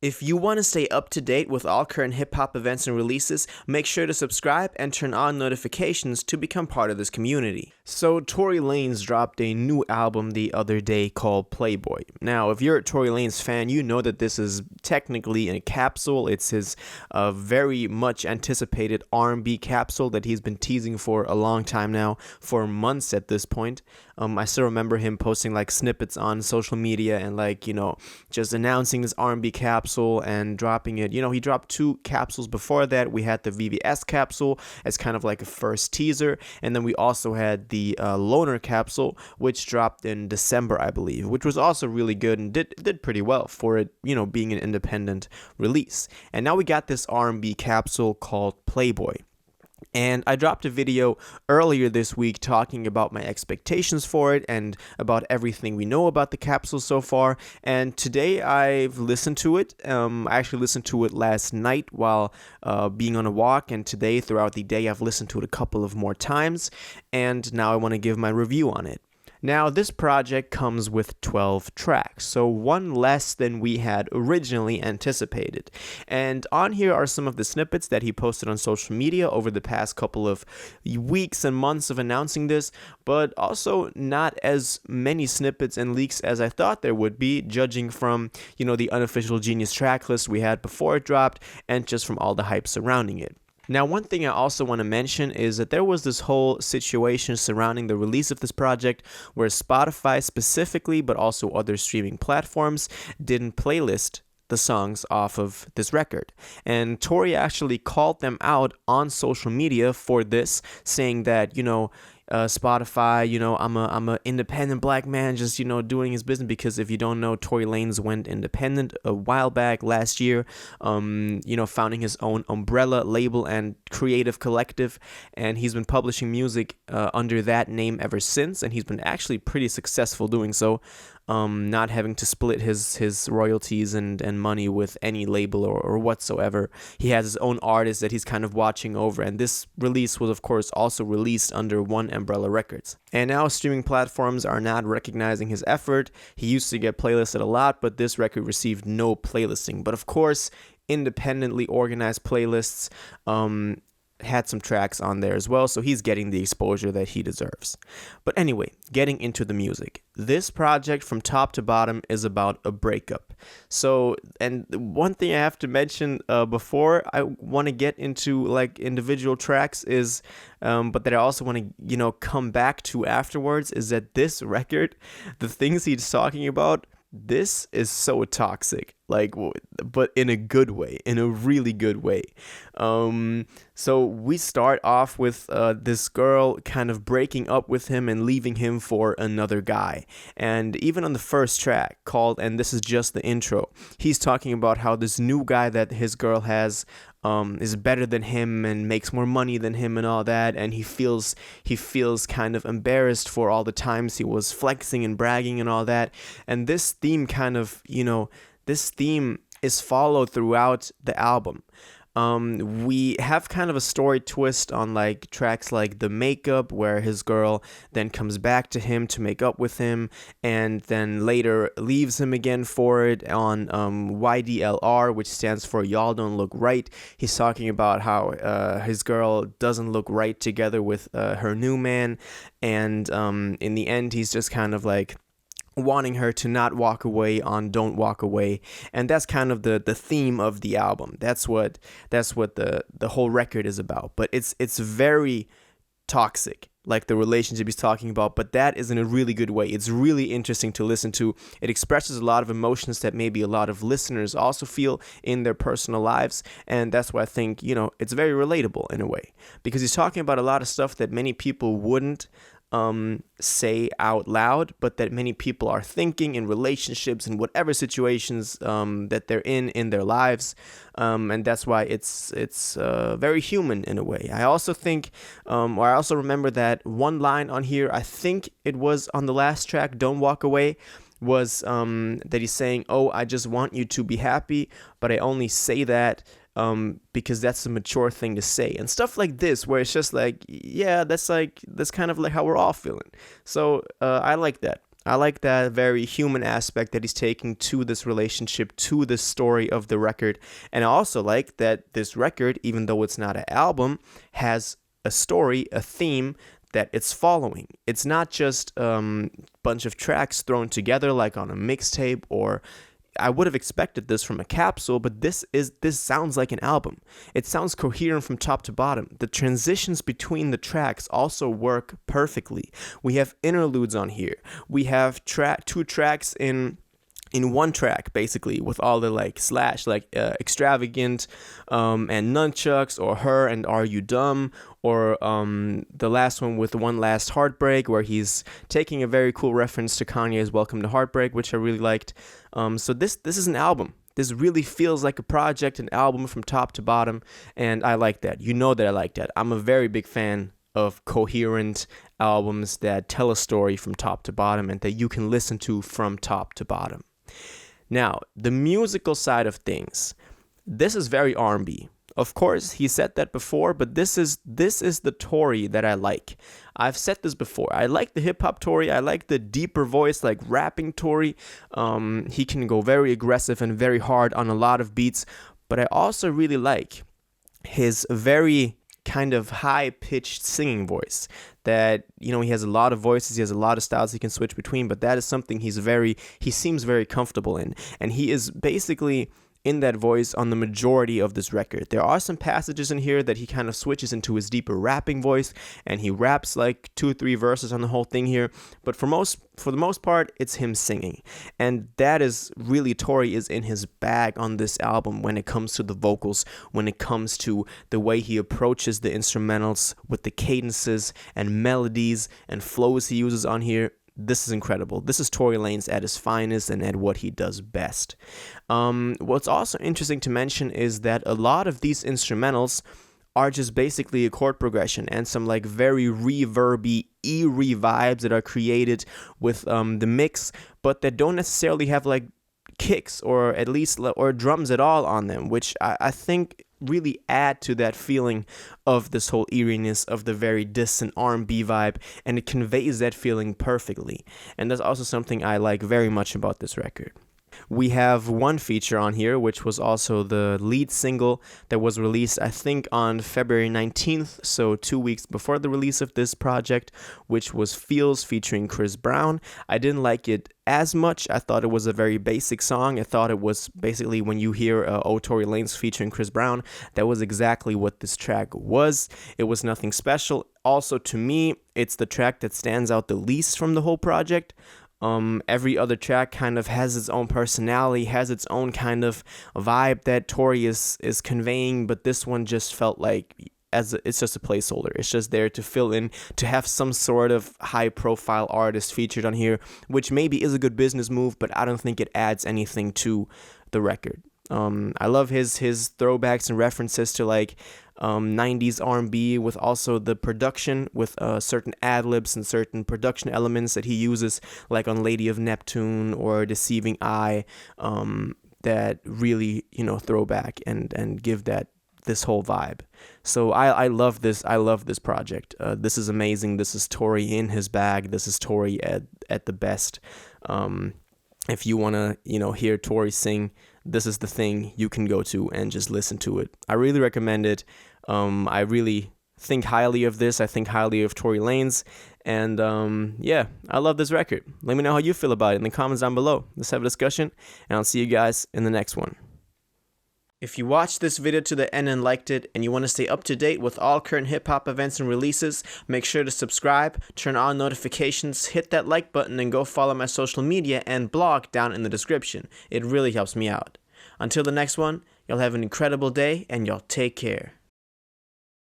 If you want to stay up to date with all current hip hop events and releases, make sure to subscribe and turn on notifications to become part of this community. So, Tory Lanez dropped a new album the other day called PLAYBOY. Now, if you're a Tory Lanez fan, you know that this is technically a capsule. It's his very much anticipated R&B capsule that he's been teasing for a long time now, for months at this point. I still remember him posting like snippets on social media and just announcing this R&B capsule and dropping it. He dropped 2 capsules before that. We had the VVS capsule as kind of like a first teaser, and then we also had the Loner capsule, which dropped in December, I believe, which was also really good and did pretty well for it, being an independent release. And now we got this R&B capsule called PLAYBOY. And I dropped a video earlier this week talking about my expectations for it and about everything we know about the capsule so far. And today I've listened to it. I actually listened to it last night while being on a walk. And today, throughout the day, I've listened to it a couple of more times. And now I want to give my review on it. Now, this project comes with 12 tracks, so 1 less than we had originally anticipated. And on here are some of the snippets that he posted on social media over the past couple of weeks and months of announcing this, but also not as many snippets and leaks as I thought there would be, judging from, the unofficial Genius track list we had before it dropped and just from all the hype surrounding it. Now, one thing I also want to mention is that there was this whole situation surrounding the release of this project where Spotify specifically, but also other streaming platforms, didn't playlist the songs off of this record. And Tory actually called them out on social media for this, saying that, Spotify, I'm a independent black man just, doing his business, because if you don't know, Tory Lanez went independent a while back last year, founding his own umbrella label and creative collective, and he's been publishing music under that name ever since, and he's been actually pretty successful doing so. Not having to split his royalties and money with any label or whatsoever. He has his own artist that he's kind of watching over, and this release was, of course, also released under one umbrella records. And now streaming platforms are not recognizing his effort. He used to get playlisted a lot, but this record received no playlisting. But of course, independently organized playlists had some tracks on there as well, so he's getting the exposure that he deserves. But anyway, getting into the music. This project from top to bottom is about a breakup. So, and one thing I have to mention before I want to get into like individual tracks is, but that I also want to, come back to afterwards, is that this record, the things he's talking about, this is so toxic, but in a good way, in a really good way. So we start off with this girl kind of breaking up with him and leaving him for another guy. And even on the first track called, and this is just the intro, he's talking about how this new guy that his girl has is better than him and makes more money than him and all that, and he feels kind of embarrassed for all the times he was flexing and bragging and all that. And this theme kind of, this theme is followed throughout the album. We have kind of a story twist on like tracks like The Makeup, where his girl then comes back to him to make up with him and then later leaves him again for it. On YDLR, which stands for Y'all Don't Look Right, he's talking about how his girl doesn't look right together with her new man, and in the end he's just kind of like wanting her to not walk away on Don't Walk Away. And that's kind of the theme of the album. That's what the whole record is about. But it's very toxic, like the relationship he's talking about, but that is in a really good way. It's really interesting to listen to. It expresses a lot of emotions that maybe a lot of listeners also feel in their personal lives, and that's why I think, it's very relatable in a way, because he's talking about a lot of stuff that many people wouldn't say out loud, but that many people are thinking in relationships and whatever situations that they're in their lives, and that's why it's very human in a way. I also think, or I also remember that one line on here, I think it was on the last track, Don't Walk Away, was that he's saying, "Oh, I just want you to be happy, but I only say that because that's a mature thing to say," and stuff like this, where it's just like, yeah, that's kind of like how we're all feeling. So I like that. I like that very human aspect that he's taking to this relationship, to the story of the record. And I also like that this record, even though it's not an album, has a story, a theme that it's following. It's not just a bunch of tracks thrown together like on a mixtape, or I would have expected this from a capsule, but this sounds like an album. It sounds coherent from top to bottom. The transitions between the tracks also work perfectly. We have interludes on here. We have two tracks in one track, basically, with all the extravagant and nunchucks, or her and Are You Dumb, or the last one with One Last Heartbreak, where he's taking a very cool reference to Kanye's Welcome to Heartbreak, which I really liked. So this is an album. This really feels like a project, an album from top to bottom, and I like that. You know that I like that. I'm a very big fan of coherent albums that tell a story from top to bottom and that you can listen to from top to bottom. Now, the musical side of things, this is very R&B. Of course, he said that before, but this is the Tory that I like. I've said this before. I like the hip-hop Tory. I like the deeper voice, like rapping Tory. He can go very aggressive and very hard on a lot of beats, but I also really like his very kind of high-pitched singing voice. That, he has a lot of voices, he has a lot of styles he can switch between, but that is something he seems very comfortable in, and he is basically in that voice on the majority of this record. There are some passages in here that he kind of switches into his deeper rapping voice, and he raps like 2-3 verses on the whole thing here, but for the most part, it's him singing. And that is really, Tory is in his bag on this album when it comes to the vocals, when it comes to the way he approaches the instrumentals with the cadences and melodies and flows he uses on here. This is incredible. This is Tory Lanez at his finest and at what he does best. What's also interesting to mention is that a lot of these instrumentals are just basically a chord progression and some like very reverby, eerie vibes that are created with the mix, but that don't necessarily have like kicks or at least or drums at all on them, which I think really add to that feeling of this whole eeriness of the very distant R&B vibe, and it conveys that feeling perfectly. And that's also something I like very much about this record. We have one feature on here, which was also the lead single that was released, I think, on February 19th, so 2 weeks before the release of this project, which was Feels featuring Chris Brown. I didn't like it as much. I thought it was a very basic song. I thought it was basically, when you hear Tory Lanez featuring Chris Brown, that was exactly what this track was. It was nothing special. Also, to me, it's the track that stands out the least from the whole project. Every other track kind of has its own personality, has its own kind of vibe that Tory is conveying, but this one just felt like it's just a placeholder. It's just there to fill in, to have some sort of high-profile artist featured on here, which maybe is a good business move, but I don't think it adds anything to the record. I love his throwbacks and references to like 90s R&B, with also the production with certain ad-libs and certain production elements that he uses, like on Lady of Neptune or Deceiving Eye, that really, throwback and give this whole vibe. So I love this. I love this project. This is amazing. This is Tory in his bag. This is Tory at the best. If you want to, hear Tory sing, this is the thing you can go to and just listen to it. I really recommend it. I really think highly of this. I think highly of Tory Lanez. And I love this record. Let me know how you feel about it in the comments down below. Let's have a discussion, and I'll see you guys in the next one. If you watched this video to the end and liked it, and you want to stay up to date with all current hip-hop events and releases, make sure to subscribe, turn on notifications, hit that like button, and go follow my social media and blog down in the description. It really helps me out. Until the next one, y'all have an incredible day, and y'all take care.